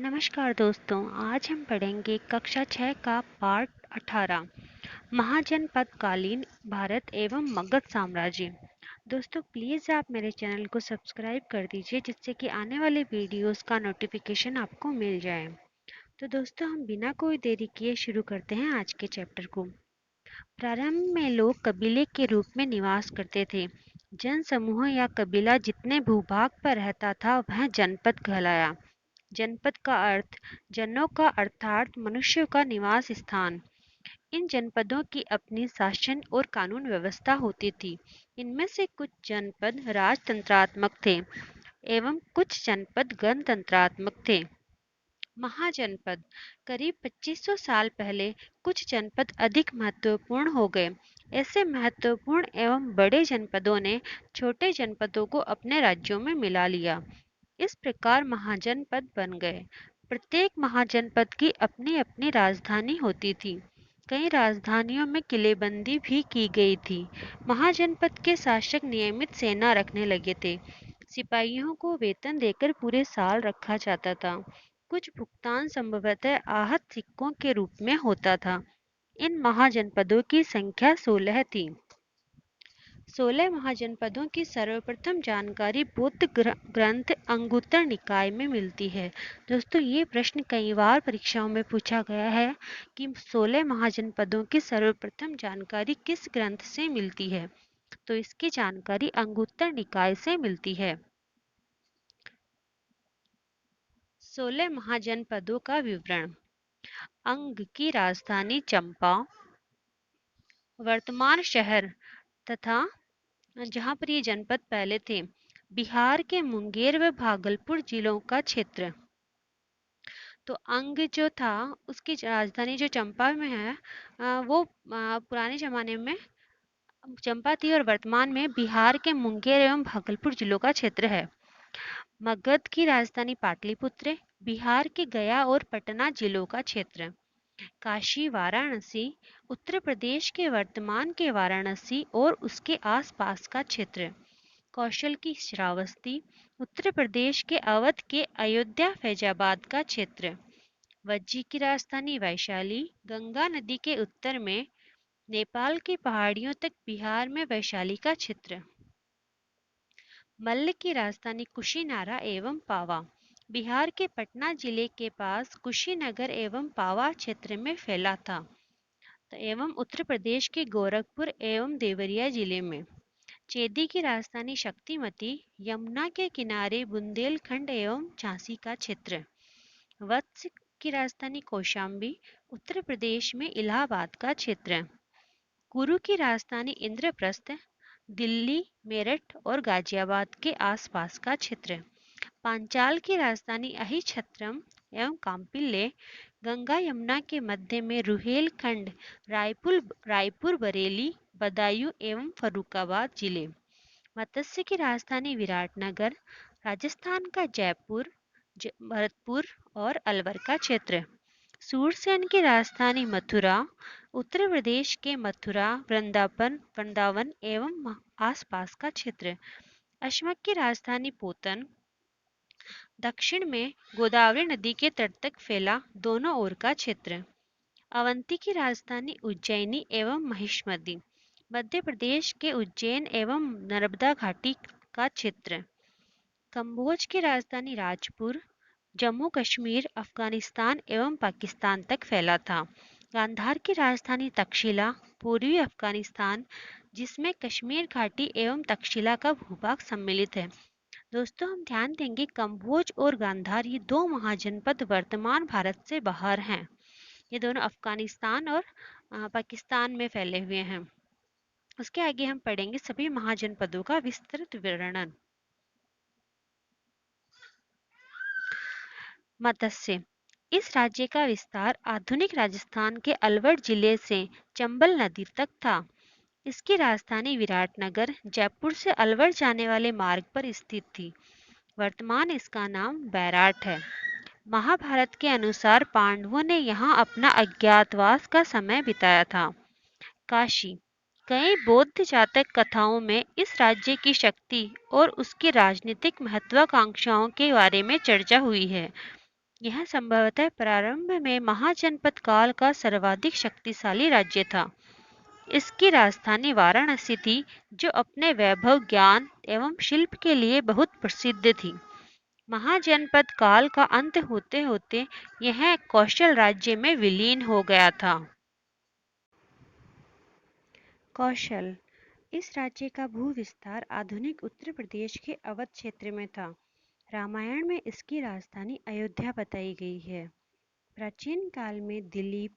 नमस्कार दोस्तों, आज हम पढ़ेंगे कक्षा 6 का पाठ 18 महाजनपदकालीन भारत एवं मगध साम्राज्य। दोस्तों प्लीज़ आप मेरे चैनल को सब्सक्राइब कर दीजिए जिससे कि आने वाले वीडियोस का नोटिफिकेशन आपको मिल जाए। तो दोस्तों हम बिना कोई देरी किए शुरू करते हैं आज के चैप्टर को। प्रारंभ में लोग कबीले के रूप में निवास करते थे। जन समूह या कबीला जितने भूभाग पर रहता था वह जनपद कहलाया। जनपद का अर्थ जनों का अर्थात मनुष्यों का निवास स्थान। इन जनपदों की अपनी शासन और कानून व्यवस्था होती थी। इनमें से कुछ जनपद राजतंत्रात्मक थे एवं कुछ जनपद गणतंत्रात्मक थे। महाजनपद करीब 2500 साल पहले कुछ जनपद अधिक महत्वपूर्ण हो गए। ऐसे महत्वपूर्ण एवं बड़े जनपदों ने छोटे जनपदों को अपने राज्यों में मिला लिया। इस प्रकार महाजनपद बन गए। प्रत्येक महाजनपद की अपनी अपनी राजधानी होती थी। कई राजधानियों में किलेबंदी भी की गई थी। महाजनपद के शासक नियमित सेना रखने लगे थे। सिपाहियों को वेतन देकर पूरे साल रखा जाता था। कुछ भुगतान संभवतः आहत सिक्कों के रूप में होता था। इन महाजनपदों की संख्या 16 थी। 16 महाजनपदों की सर्वप्रथम जानकारी बौद्ध ग्रंथ अंगुत्तर निकाय में मिलती है। दोस्तों ये प्रश्न कई बार परीक्षाओं में पूछा गया है कि 16 महाजनपदों की सर्वप्रथम जानकारी किस ग्रंथ से मिलती है। तो इसकी जानकारी अंगुत्तर निकाय से मिलती है। 16 महाजनपदों का विवरण। अंग की राजधानी चंपा, वर्तमान शहर तथा जहाँ पर ये जनपद पहले थे, बिहार के मुंगेर व भागलपुर जिलों का क्षेत्र। तो अंग जो था उसकी राजधानी जो चंपा में है वो पुराने जमाने में चंपा थी और वर्तमान में बिहार के मुंगेर एवं भागलपुर जिलों का क्षेत्र है। मगध की राजधानी पाटलिपुत्र, बिहार के गया और पटना जिलों का क्षेत्र। काशी वाराणसी उत्तर प्रदेश के वर्तमान के वाराणसी और उसके आसपास का क्षेत्र। कौशल की श्रावस्ती उत्तर प्रदेश के अवध के अयोध्या फैजाबाद का क्षेत्र। वज्जी की राजधानी वैशाली गंगा नदी के उत्तर में नेपाल की पहाड़ियों तक बिहार में वैशाली का क्षेत्र। मल्ल की राजधानी कुशीनारा एवं पावा बिहार के पटना जिले के पास कुशीनगर एवं पावा क्षेत्र में फैला था एवं उत्तर प्रदेश के गोरखपुर एवं देवरिया जिले में। चेदी की राजधानी शक्तिमती यमुना के किनारे बुंदेलखंड एवं झांसी का क्षेत्र। वत्स की राजधानी कौशाम्बी उत्तर प्रदेश में इलाहाबाद का क्षेत्र। कुरु की राजधानी इंद्रप्रस्थ दिल्ली मेरठ और गाजियाबाद के आसपास का क्षेत्र। पांचाल की राजधानी अहिछत्रम एवं काम्पिल्ले गंगा यमुना के मध्य में रुहेलखंड रायपुर बरेली बदायूं एवं फर्रुखाबाद जिले। मत्स्य की राजधानी विराटनगर राजस्थान का जयपुर भरतपुर और अलवर का क्षेत्र। सूरसेन की राजधानी मथुरा उत्तर प्रदेश के मथुरा वृंदावन एवं आसपास का क्षेत्र। अशमक की राजधानी पोतन दक्षिण में गोदावरी नदी के तट तक फैला दोनों ओर का क्षेत्र। अवंती की राजधानी उज्जैनी एवं महिष्मती मध्य प्रदेश के उज्जैन एवं नर्मदा घाटी का क्षेत्र। कंबोज की राजधानी राजपुर जम्मू कश्मीर अफगानिस्तान एवं पाकिस्तान तक फैला था। गांधार की राजधानी तक्षशिला पूर्वी अफगानिस्तान जिसमें कश्मीर घाटी एवं तक्षशिला का भूभाग सम्मिलित है। दोस्तों हम ध्यान देंगे कंबोज और गांधार ये दो महाजनपद वर्तमान भारत से बाहर हैं। ये दोनों अफगानिस्तान और पाकिस्तान में फैले हुए हैं। उसके आगे हम पढ़ेंगे सभी महाजनपदों का विस्तृत वर्णन। मत्स्य इस राज्य का विस्तार आधुनिक राजस्थान के अलवर जिले से चंबल नदी तक था। इसकी राजधानी विराटनगर जयपुर से अलवर जाने वाले मार्ग पर स्थित थी। वर्तमान इसका नाम बैराट है। महाभारत के अनुसार पांडवों ने यहाँ अपना अज्ञातवास का समय बिताया था। काशी कई बौद्ध जातक कथाओं में इस राज्य की शक्ति और उसकी राजनीतिक महत्वाकांक्षाओं के बारे में चर्चा हुई है। यह संभवतः प्रारंभ में महाजनपद काल का सर्वाधिक शक्तिशाली राज्य था। इसकी राजधानी वाराणसी थी, जो अपने वैभव, ज्ञान एवं शिल्प के लिए बहुत प्रसिद्ध थी। महाजनपद काल का अंत होते होते यह कौशल राज्य में विलीन हो गया था। कौशल इस राज्य का भूविस्तार आधुनिक उत्तर प्रदेश के अवध क्षेत्र में था। रामायण में इसकी राजधानी अयोध्या बताई गई है। प्राचीन काल में दिलीप,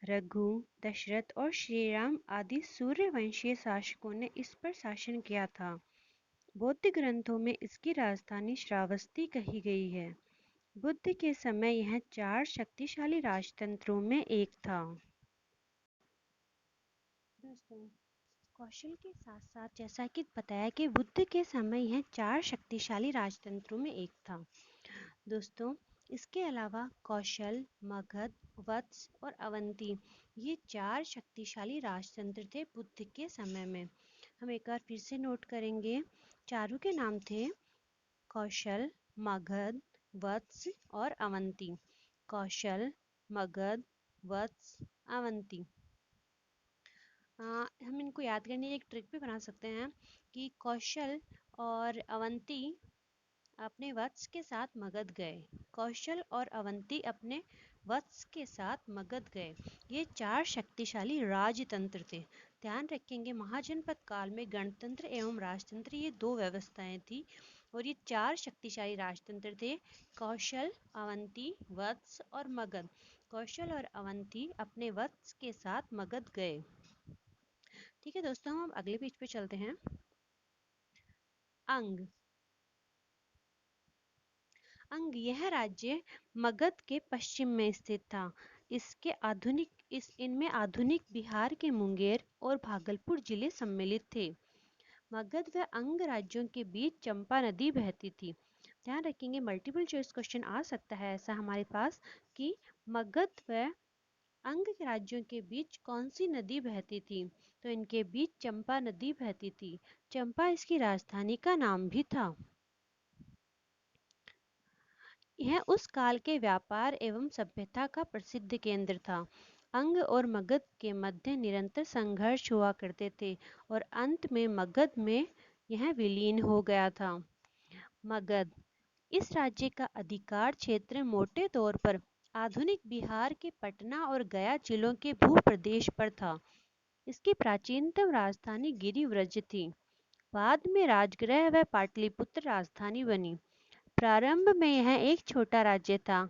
रघु, दशरथ और श्रीराम आदि सूर्यवंशीय शासकों ने इस पर शासन किया था। बौद्ध ग्रंथों में इसकी राजधानी श्रावस्ती कही गई है। बुद्ध के समय यह 4 शक्तिशाली राजतंत्रों में एक था। दोस्तों, कौशल के साथ साथ जैसा कि बताया कि बुद्ध के समय यह 4 शक्तिशाली राजतंत्रों में एक था। दोस्तों, इसके अलावा कौशल, मगध, वत्स और अवंती ये 4 शक्तिशाली राजतंत्र थे बुद्ध के समय में। हम एक बार फिर से नोट करेंगे। चारों के नाम थे कौशल, मगध, वत्स और अवंती। कौशल, मगध, वत्स, अवंती। हम इनको याद करने की एक ट्रिक भी बना सकते हैं कि कौशल और अवंती अपने वत्स के साथ मगध गए। कौशल और अवंती अपने वत्स के साथ मगध गए। ये 4 शक्तिशाली राजतंत्र थे। ध्यान रखेंगे, महाजनपद काल में गणतंत्र एवं राजतंत्र ये 2 व्यवस्थाएं थी और ये 4 शक्तिशाली राजतंत्र थे। कौशल, अवंती, वत्स और मगध। कौशल और अवंती अपने वत्स के साथ मगध गए। ठीक है दोस्तों, हम अगले पेज पे चलते हैं। अंग अंग यह राज्य मगध के पश्चिम में स्थित था। इनमें आधुनिक बिहार के मुंगेर और भागलपुर जिले सम्मिलित थे। मगध व अंग राज्यों के बीच चंपा नदी बहती थी। ध्यान रखेंगे, मल्टीपल चॉइस क्वेश्चन आ सकता है ऐसा हमारे पास कि मगध व अंग राज्यों के बीच कौन सी नदी बहती थी। तो इनके बीच चंपा नदी बहती थी। चंपा इसकी राजधानी का नाम भी था। यह उस काल के व्यापार एवं सभ्यता का प्रसिद्ध केंद्र था। अंग और मगध के मध्य निरंतर संघर्ष हुआ करते थे और अंत में मगध में यह विलीन हो गया था। मगध इस राज्य का अधिकार क्षेत्र मोटे तौर पर आधुनिक बिहार के पटना और गया जिलों के भूप्रदेश पर था। इसकी प्राचीनतम राजधानी गिरिव्रज थी। बाद में राजगृह व पाटलिपुत्र राजधानी बनी। प्रारंभ में यह एक छोटा राज्य था,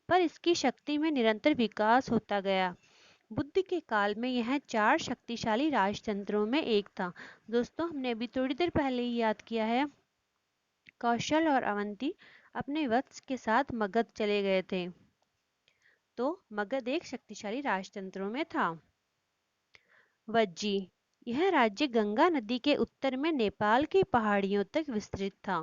पर इसकी शक्ति में निरंतर विकास होता गया। बुद्ध के काल में यह 4 शक्तिशाली राजतंत्रों में एक था। दोस्तों, हमने अभी थोड़ी देर पहले ही याद किया है, कौशल और अवंती अपने वत्स के साथ मगध चले गए थे, तो मगध एक शक्तिशाली राजतंत्रों में था। वज्जी यह राज्य गंगा नदी के उत्तर में नेपाल की पहाड़ियों तक विस्तृत था।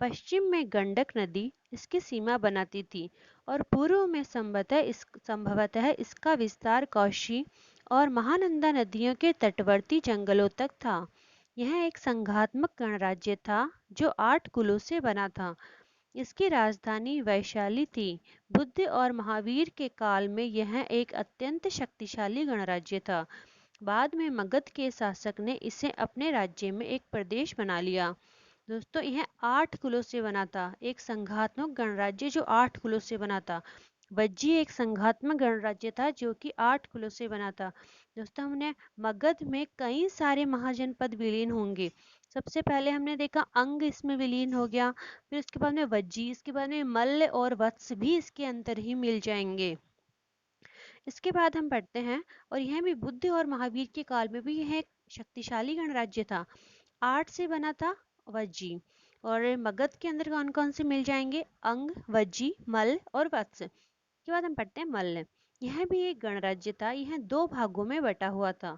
पश्चिम में गंडक नदी इसकी सीमा बनाती थी और पूर्व में संभवतः इसका विस्तार कौशी और महानंदा नदियों के तटवर्ती जंगलों तक था। यह एक संघात्मक गणराज्य था जो 8 कुलों से बना था। इसकी राजधानी वैशाली थी। बुद्ध और महावीर के काल में यह एक अत्यंत शक्तिशाली गणराज्य था। बाद में मगध के शासक ने इसे अपने राज्य में एक प्रदेश बना लिया। दोस्तों, यह 8 कुलों से बना था, एक संघात्मक गणराज्य जो 8 कुलों से बना था। वज्जी एक संघात्मक गणराज्य था जो कि 8 कुलों से बना था। दोस्तों, हमने मगध में कई सारे महाजनपद विलीन होंगे। सबसे पहले हमने देखा अंग इसमें विलीन हो गया, फिर उसके बाद में वज्जी, इसके बाद में मल्ल और वत्स भी इसके अंदर ही मिल जाएंगे। इसके बाद हम पढ़ते हैं, और यह भी बुद्ध और महावीर के काल में भी यह एक शक्तिशाली गणराज्य था। 8 से बना था वज्जी, और मगध के अंदर कौन कौन से मिल जाएंगे? अंग, वज्जी, मल्ल और वत्स। के बाद हम पढ़ते हैं मल्ल। यह भी एक गणराज्य था। यह 2 भागों में बटा हुआ था।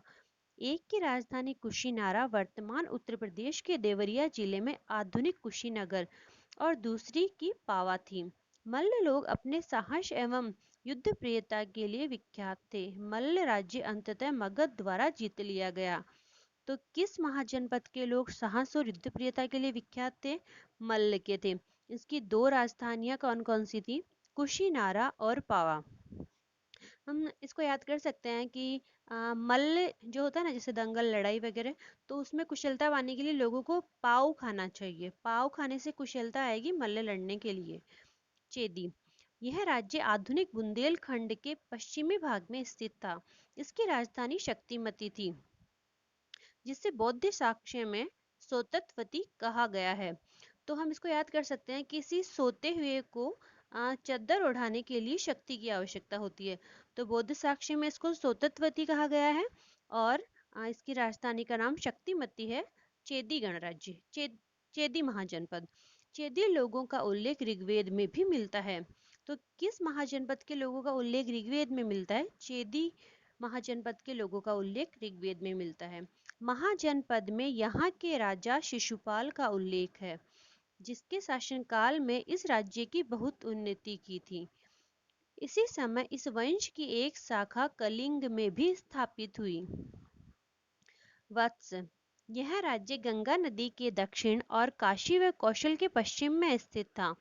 एक की राजधानी कुशीनारा वर्तमान उत्तर प्रदेश के देवरिया जिले में आधुनिक कुशीनगर और दूसरी की पावा थी। मल्ल लोग अपने साहस एवं युद्ध प्रियता के लिए विख्यात थे। मल्ल राज्य अंततः मगध द्वारा जीत लिया गया। तो किस महाजनपद के लोग साहस और युद्ध प्रियता के लिए विख्यात थे? मल्ल के थे। इसकी 2 राजधानियां कौन कौन सी थी? कुशीनारा और पावा। हम इसको याद कर सकते हैं कि मल्ल जो होता है ना, जैसे दंगल लड़ाई वगैरह, तो उसमें कुशलता पाने के लिए लोगों को पाव खाना चाहिए। पाव खाने से कुशलता आएगी मल्ल लड़ने के लिए। चेदी, यह राज्य आधुनिक बुंदेलखंड के पश्चिमी भाग में स्थित था। इसकी राजधानी शक्तिमती थी, जिसे बौद्ध साक्ष्य में सोतत्वती कहा गया है। तो हम इसको याद कर सकते हैं, किसी सोते हुए को चद्दर ओढ़ाने के लिए शक्ति की आवश्यकता होती है। तो बौद्ध साक्ष्य में इसको सोतत्वती कहा गया है। और इसकी राजधानी का नाम शक्तिमती है। चेदी गणराज्य, चेदी महाजनपद। चेदी लोगों का उल्लेख ऋग्वेद में भी मिलता है। तो किस महाजनपद के लोगों का उल्लेख ऋग्वेद में मिलता है? चेदी महाजनपद के लोगों का उल्लेख ऋग्वेद में मिलता है। महाजनपद में यहाँ के राजा शिशुपाल का उल्लेख है, जिसके शासनकाल में इस राज्य की बहुत उन्नति की थी। इसी समय इस वंश की एक शाखा कलिंग में भी स्थापित हुई। वत्स, यह राज्य गंगा नदी के दक्षिण और काशी व कौशल के पश्चिम में स्थित था।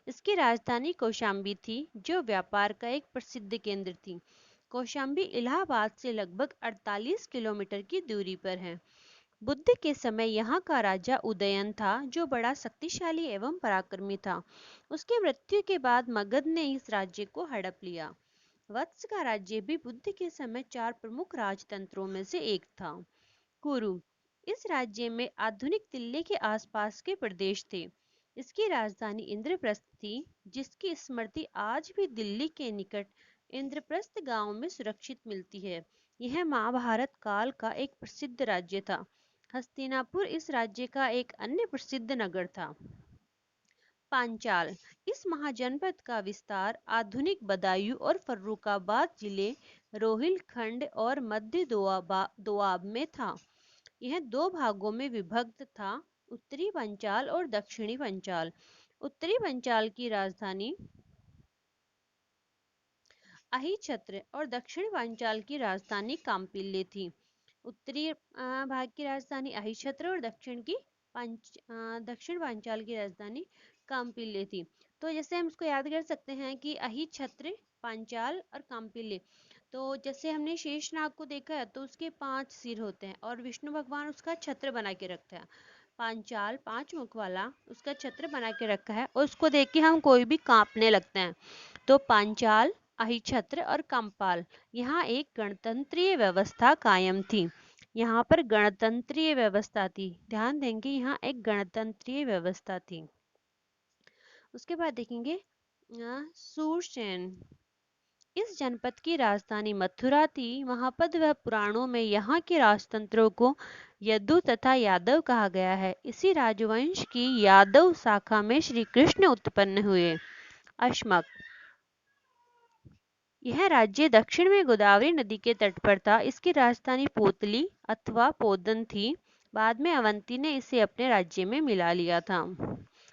इसकी राजधानी कौशाम्बी थी, जो व्यापार का एक प्रसिद्ध केंद्र थी। कौशाम्बी इलाहाबाद से लगभग 48 किलोमीटर की दूरी पर है। बुद्ध के समय यहाँ का राजा उदयन था, जो बड़ा शक्तिशाली एवं पराक्रमी था। उसकी मृत्यु के बाद मगध ने इस राज्य को हड़प लिया। वत्स का राज्य भी बुद्ध के समय 4 प्रमुख राजतंत्रों में से एक था। कुरु, इस राज्य में आधुनिक दिल्ली के आसपास के प्रदेश थे। इसकी राजधानी इंद्रप्रस्थ थी, जिसकी स्मृति आज भी दिल्ली के निकट इंद्रप्रस्थ गांव में सुरक्षित मिलती है। यह महाभारत काल का एक प्रसिद्ध राज्य था। हस्तिनापुर इस राज्य का एक अन्य प्रसिद्ध नगर था। पांचाल, इस महाजनपद का विस्तार आधुनिक बदायूं और फर्रुखाबाद जिले, रोहिलखंड और मध्य दोआब में था। यह 2 भागों में विभक्त था, उत्तरी पंचाल और दक्षिणी पंचाल। उत्तरी पंचाल की राजधानी अहिछत्र और दक्षिण पंचाल की राजधानी काम्पिल्ले थी। उत्तरी भाग की राजधानी अहिछत्र और दक्षिण पांचाल की राजधानी काम्पिल्ले थी। तो जैसे हम इसको याद कर सकते हैं कि अहिछत्र, पांचाल और काम्पिल्ले। तो जैसे हमने शेषनाग को देखा है, तो उसके 5 सिर होते हैं और विष्णु भगवान उसका छत्र बना के रखता है। पांचाल 5 मुख वाला उसका छत्र बना के रखा है, और उसको देख के हम कोई भी कांपने लगते हैं। तो पांचाल, अहिछत्र और कंपाल, यहाँ एक गणतंत्रीय व्यवस्था कायम थी। यहाँ पर गणतंत्रीय व्यवस्था थी, ध्यान देंगे, यहाँ एक गणतंत्रीय व्यवस्था थी। उसके बाद देखेंगे सूरसेन। इस जनपद की राजधानी मथुरा थी। महापद व पुराणों में यहाँ के राजतंत्रों को यदु तथा यादव कहा गया है। इसी राजवंश की यादव शाखा में श्री कृष्ण उत्पन्न हुए। अश्मक, यह राज्य दक्षिण में गोदावरी नदी के तट पर था। इसकी राजधानी पोतली अथवा पोदन थी। बाद में अवंती ने इसे अपने राज्य में मिला लिया था।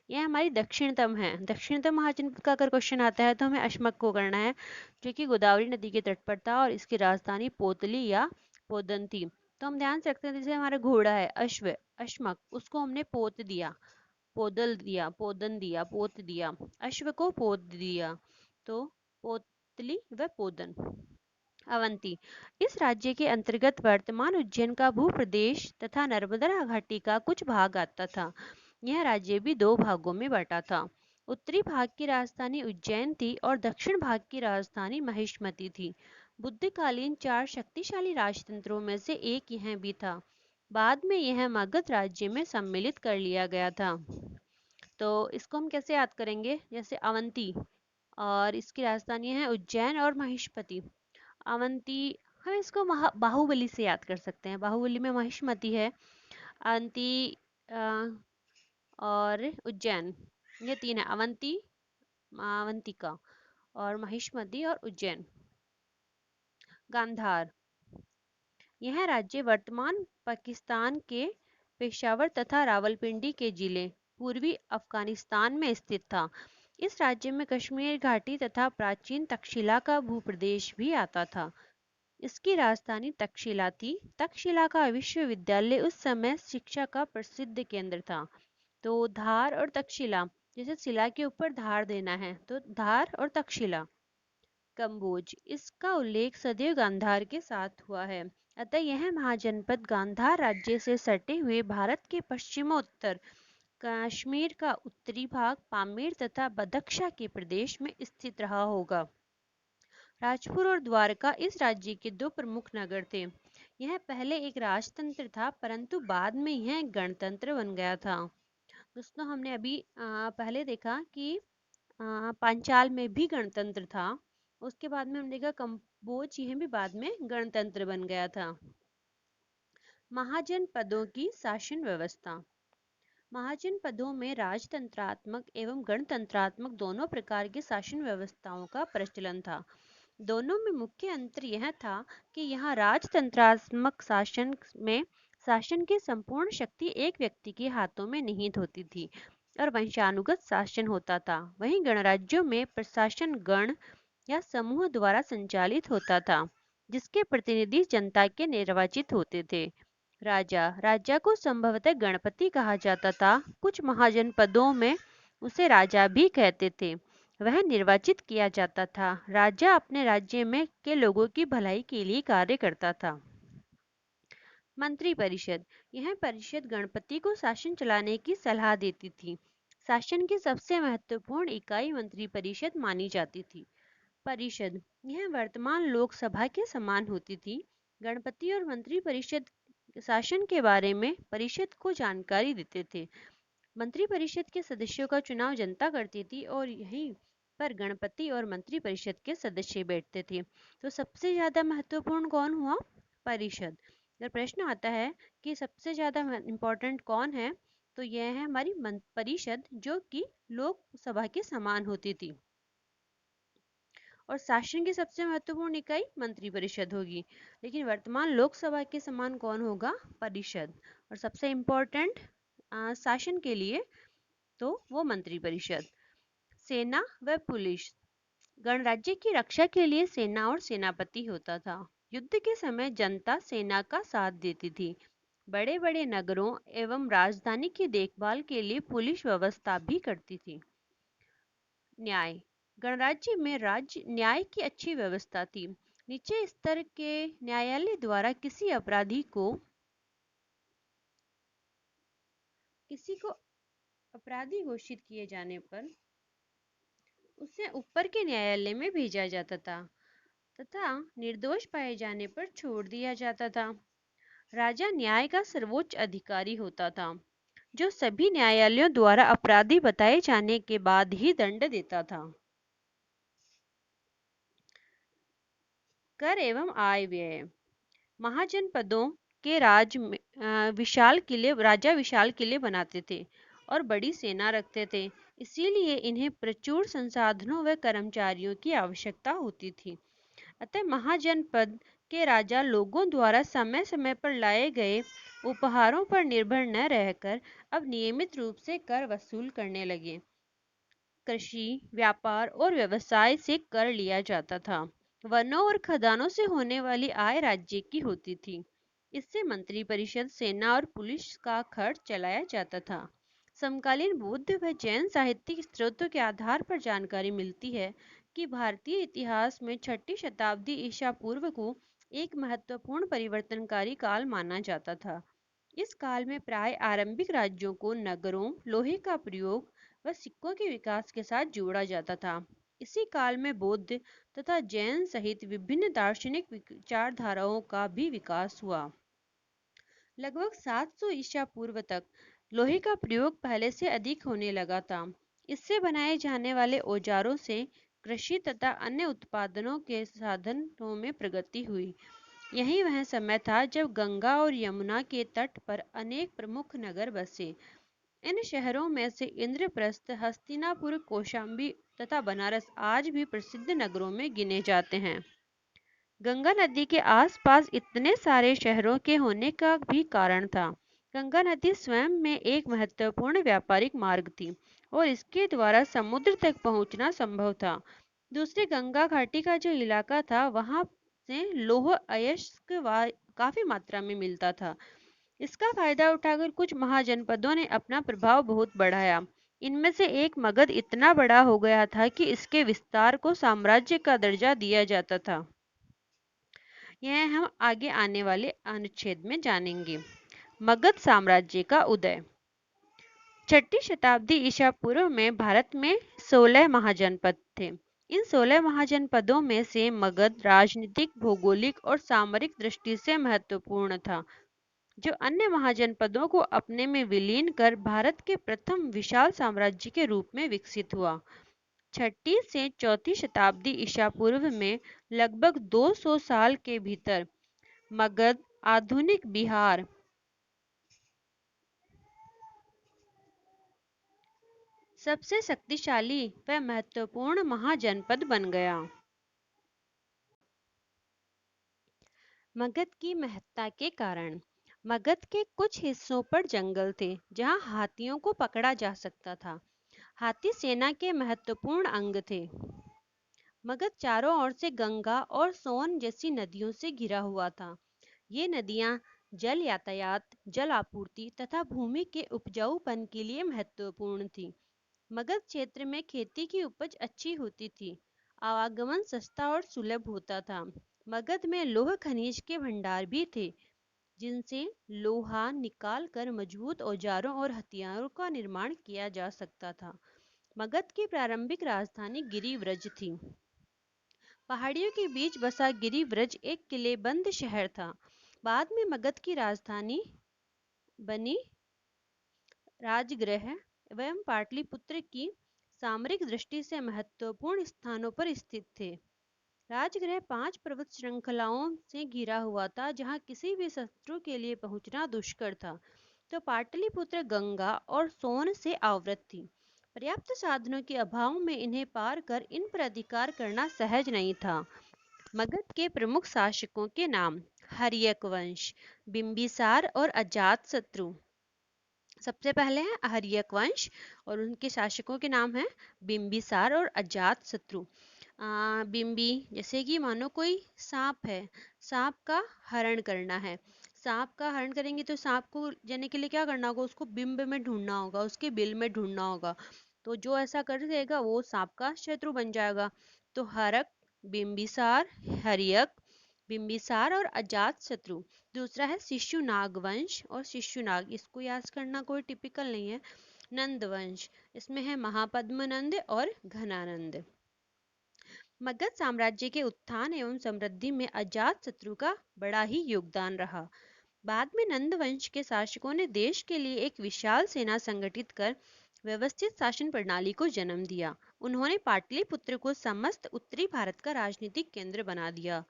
यह हमारी दक्षिणतम है। दक्षिणतम महाजनपद का अगर क्वेश्चन आता है तो हमें अश्मक को करना है, जो कि गोदावरी नदी के तट पर था और इसकी राजधानी पोतली या पोदन थी। तो हम ध्यान से रखते हैं, जैसे हमारा घोड़ा है अश्व, अश्मक, उसको हमने पोत दिया, पोदल दिया, पोदन दिया, पोत दिया, अश्व को पोत दिया, तो पोतली व पोदन। अवंती, इस राज्य के अंतर्गत वर्तमान उज्जैन का भूप्रदेश तथा नर्मदा घाटी का कुछ भाग आता था। यह राज्य भी 2 भागों में बटा था। उत्तरी भाग की राजधानी उज्जैन थी और दक्षिण भाग की राजधानी महिष्मती थी। बुद्धकालीन 4 शक्तिशाली राजतंत्रों में से एक यह भी था। बाद में यह मगध राज्य में सम्मिलित कर लिया गया था। तो इसको हम कैसे याद करेंगे? जैसे अवंती, और इसकी राजधानी है उज्जैन और महिष्मती। अवंती, हम इसको बाहुबली से याद कर सकते हैं। बाहुबली में महिष्मती है, अवंती और उज्जैन, ये 3 है। अवंती, अवंतिका और महिष्मती और उज्जैन। गांधार, यह राज्य वर्तमान पाकिस्तान के पेशावर तथा रावलपिंडी के जिले पूर्वी अफगानिस्तान में स्थित था। इस राज्य में कश्मीर घाटी तथा प्राचीन तक्षशिला का भूप्रदेश भी आता था। इसकी राजधानी तक्षशिला थी। तक्षशिला का विश्वविद्यालय उस समय शिक्षा का प्रसिद्ध केंद्र था। तो धार और तक्षशिला जैसे शिला के ऊपर धार देना है तो धार और तक्षशिला। कम्बोज, इसका उल्लेख सदैव गांधार के साथ हुआ है, अतः यह महाजनपद गांधार राज्य से सटे हुए भारत के पश्चिमोत्तर कश्मीर का उत्तरी भाग पामीर तथा बदख्शा के प्रदेश में स्थित रहा होगा। राजपुर और द्वारका इस राज्य के दो प्रमुख नगर थे। यह पहले एक राजतंत्र था परंतु बाद में यह गणतंत्र बन गया था। दोस्तों हमने अभी पहले देखा कि पांचाल में भी गणतंत्र था, उसके बाद में हमने देखा कंबोज यह भी बाद में गणतंत्र बन गया था। महाजनपदों की शासन व्यवस्था। महाजनपदों में राजतंत्रात्मक एवं गणतंत्रात्मक दोनों प्रकार की शासन व्यवस्थाओं का प्रचलन था। दोनों में मुख्य अंतर यह था कि यहाँ राजतंत्रात्मक शासन में शासन की संपूर्ण शक्ति एक व्यक्ति के हाथों में निहित होती थी और वंशानुगत शासन होता था। वहीं गणराज्यों में प्रशासन गण या समूह द्वारा संचालित होता था, जिसके प्रतिनिधि जनता के निर्वाचित होते थे। राजा राजा को संभवतः गणपति कहा जाता था। कुछ महाजनपदों में उसे राजा भी कहते थे। वह निर्वाचित किया जाता था। राजा अपने राज्य में के लोगों की भलाई के लिए कार्य करता था। मंत्री परिषद, यह परिषद गणपति को शासन चलाने की सलाह देती थी। शासन की सबसे महत्वपूर्ण इकाई मंत्री परिषद मानी जाती थी। परिषद, यह वर्तमान लोकसभा के समान होती थी। गणपति और मंत्री परिषद शासन के बारे में परिषद को जानकारी देते थे। मंत्री परिषद के सदस्यों का चुनाव जनता करती थी और यहीं पर गणपति और मंत्री परिषद के सदस्य बैठते थे। तो सबसे ज्यादा महत्वपूर्ण कौन हुआ? परिषद। अगर प्रश्न आता है कि सबसे ज्यादा इम्पोर्टेंट कौन है, तो यह है हमारी परिषद, जो कि लोकसभा के समान होती थी। और शासन की सबसे महत्वपूर्ण इकाई मंत्री परिषद होगी। लेकिन वर्तमान लोकसभा के समान कौन होगा? परिषद। और सबसे इम्पोर्टेंट शासन के लिए तो वो मंत्री परिषद। सेना व पुलिस, गणराज्य की रक्षा के लिए सेना और सेनापति होता था। युद्ध के समय जनता सेना का साथ देती थी। बड़े बड़े नगरों एवं राजधानी की देखभाल के लिए पुलिस व्यवस्था भी करती थी। न्याय, गणराज्य में राज्य न्याय की अच्छी व्यवस्था थी। नीचे स्तर के न्यायालय द्वारा किसी को अपराधी घोषित किए जाने पर उसे ऊपर के न्यायालय में भेजा जाता था तथा निर्दोष पाए जाने पर छोड़ दिया जाता था। राजा न्याय का सर्वोच्च अधिकारी होता था, जो सभी न्यायालयों द्वारा अपराधी बताए जाने के बाद ही दंड देता था। कर एवं आय व्यय, महाजनपदों के राजा विशाल किले बनाते थे और बड़ी सेना रखते थे, इसीलिए इन्हें प्रचुर संसाधनों व कर्मचारियों की आवश्यकता होती थी। अतः महाजनपद के राजा लोगों द्वारा समय समय पर लाए गए उपहारों पर निर्भर न रहकर अब नियमित रूप से कर वसूल करने लगे। कृषि, व्यापार और व्यवसाय से कर लिया जाता था। वनों और खदानों से होने वाली आय राज्य की होती थी। इससे मंत्री परिषद, सेना और पुलिस का खर्च चलाया जाता था। समकालीन बौद्ध व जैन साहित्यिक स्रोतों के आधार पर जानकारी मिलती है कि भारतीय इतिहास में 6ठी शताब्दी ईसा पूर्व को एक महत्वपूर्ण परिवर्तनकारी काल माना जाता था। इस काल में प्राय आरंभिक राज्यों को नगरों, लोहे का प्रयोग व सिक्कों के विकास के साथ जोड़ा जाता था। इसी काल में बौद्ध तथा जैन सहित विभिन्न दार्शनिक विचारधाराओं का भी विकास हुआ। लगभग 700 ईसा पूर्व तक लोहे का प्रयोग पहले से अधिक होने लगा था। इससे बनाए जाने वाले औजारों से कृषि तथा अन्य उत्पादनों के साधनों में प्रगति हुई। यही वह समय था जब गंगा और यमुना के तट पर अनेक प्रमुख नगर बसे। इन शहरों में से इंद्रप्रस्थ, हस्तिनापुर, कौशाम्बी तथा बनारस आज भी प्रसिद्ध नगरों में गिने जाते हैं। गंगा नदी के आसपास इतने सारे शहरों के होने का भी कारण था। गंगा नदी स्वयं में एक महत्वपूर्ण व्यापारिक मार्ग थी और इसके द्वारा समुद्र तक पहुंचना संभव था। दूसरी गंगा घाटी का जो इलाका था वहां से लौह अयस्क काफी मात्रा में मिलता था। इसका फायदा उठाकर कुछ महाजनपदों ने अपना प्रभाव बहुत बढ़ाया। इनमें से एक मगध इतना बड़ा हो गया था कि इसके विस्तार को साम्राज्य का दर्जा दिया जाता था। यह हम आगे आने वाले अनुच्छेद में जानेंगे। मगध साम्राज्य का उदय। छठी शताब्दी ईसा पूर्व में भारत में 16 महाजनपद थे। इन 16 महाजनपदों में से मगध राजनीतिक, भौगोलिक और सामरिक दृष्टि से महत्वपूर्ण था, जो अन्य महाजनपदों को अपने में विलीन कर भारत के प्रथम विशाल साम्राज्य के रूप में विकसित हुआ। छठी से चौथी शताब्दी ईसा पूर्व में लगभग 200 साल के भीतर मगध आधुनिक बिहार सबसे शक्तिशाली व महत्वपूर्ण महाजनपद बन गया। मगध की महत्ता के कारण। मगध के कुछ हिस्सों पर जंगल थे जहां हाथियों को पकड़ा जा सकता था। हाथी सेना के महत्वपूर्ण अंग थे। मगध चारों ओर से गंगा और सोन जैसी नदियों से घिरा हुआ था। ये नदियां जल यातायात, जल आपूर्ति तथा भूमि के उपजाऊपन के लिए महत्वपूर्ण थी। मगध क्षेत्र में खेती की उपज अच्छी होती थी। आवागमन सस्ता और सुलभ होता था। मगध में लोह खनिज के भंडार भी थे, जिनसे लोहा निकाल कर मजबूत औजारों और हथियारों का निर्माण किया जा सकता था। मगध की प्रारंभिक राजधानी गिरिव्रज थी। पहाड़ियों के बीच बसा गिरिव्रज एक किलेबंद शहर था। बाद में मगध की राजधानी बनी राजगृह एवं पाटलिपुत्र की सामरिक दृष्टि से महत्वपूर्ण स्थानों पर स्थित थे। राजगृह 5 पर्वत श्रृंखलाओं से घिरा हुआ था, जहां किसी भी शत्रु के लिए पहुंचना दुष्कर था। तो पाटलिपुत्र गंगा और सोन से आवृत थी। पर्याप्त साधनों के अभाव में इन्हें पार कर इन पर अधिकार करना सहज नहीं था। मगध के प्रमुख शासकों के नाम। हर्यक वंश, बिंबिसार और अजातशत्रु। सबसे पहले है हर्यक वंश और उनके शासकों के नाम है बिंबिसार और अजातशत्रु। बिंबी, जैसे कि मानो कोई सांप है, सांप का हरण करना है। सांप का हरण करेंगे तो सांप को जाने के लिए क्या करना होगा, उसको बिंब में ढूंढना होगा, उसके बिल में ढूंढना होगा। तो जो ऐसा कर देगा वो सांप का शत्रु बन जाएगा। तो हरक, बिंबिसार, हर्यक, बिंबिसार और अजात शत्रु। दूसरा है शिशुनाग वंश और शिशुनाग, इसको याद करना कोई टिपिकल नहीं है। नंद वंश, इसमें है महापद्मनंद और घनानंद। मगध साम्राज्य के उत्थान एवं समृद्धि में अजात शत्रु का बड़ा ही योगदान रहा। बाद में नंद वंश के शासकों ने देश के लिए एक विशाल सेना संगठित कर व्यवस्थित शासन प्रणाली को जन्म दिया। उन्होंने पाटलिपुत्र को समस्त उत्तरी भारत का राजनीतिक केंद्र बना दिया।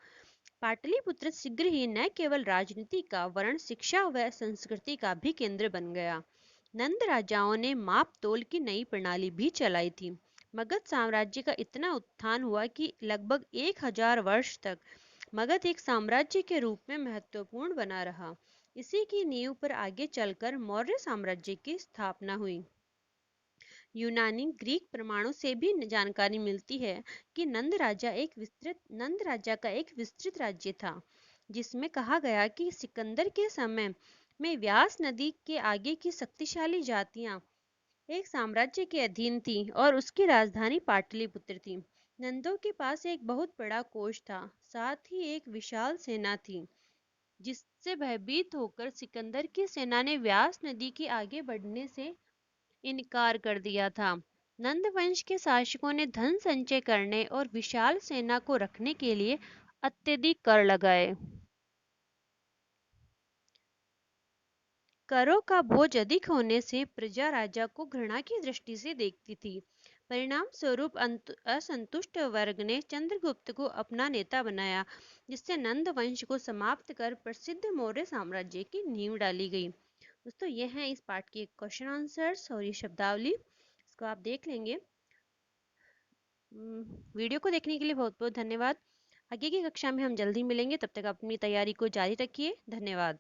पाटलिपुत्र शीघ्र ही न केवल राजनीति का वरन शिक्षा व संस्कृति का भी केंद्र बन गया। नंद राजाओं ने माप तोल की नई प्रणाली भी चलाई थी। मगध साम्राज्य का इतना उत्थान हुआ कि लगभग 1000 वर्ष तक मगध एक साम्राज्य के रूप में महत्वपूर्ण बना रहा। इसी की नींव पर आगे चलकर मौर्य साम्राज्य की स्थापना हुई। यूनानी ग्रीक प्रमाणों से भी जानकारी मिलती है कि नंद राजा का एक विस्तृत राज्य था, जिसमें कहा गया कि सिकंदर के समय में व्यास नदी के आगे की शक्तिशाली जातियां एक साम्राज्य के अधीन थी और उसकी राजधानी पाटलिपुत्र थी। नंदों के पास एक बहुत बड़ा कोष था, साथ ही एक विशाल सेना थी, जिससे भयभीत होकर सिकंदर की सेना ने व्यास नदी के आगे बढ़ने से इनकार कर दिया था। नंद वंश के शासकों ने धन संचय करने और विशाल सेना को रखने के लिए अत्यधिक कर लगाए। करों का बोझ अधिक होने से प्रजा राजा को घृणा की दृष्टि से देखती थी। परिणाम स्वरूप असंतुष्ट वर्ग ने चंद्रगुप्त को अपना नेता बनाया, जिससे नंद वंश को समाप्त कर प्रसिद्ध मौर्य साम्राज्य की नींव डाली गई। दोस्तों, ये हैं इस पार्ट के क्वेश्चन आंसर्स और ये शब्दावली, इसको आप देख लेंगे। वीडियो को देखने के लिए बहुत बहुत धन्यवाद। आगे की कक्षा में हम जल्दी मिलेंगे, तब तक अपनी तैयारी को जारी रखिए। धन्यवाद।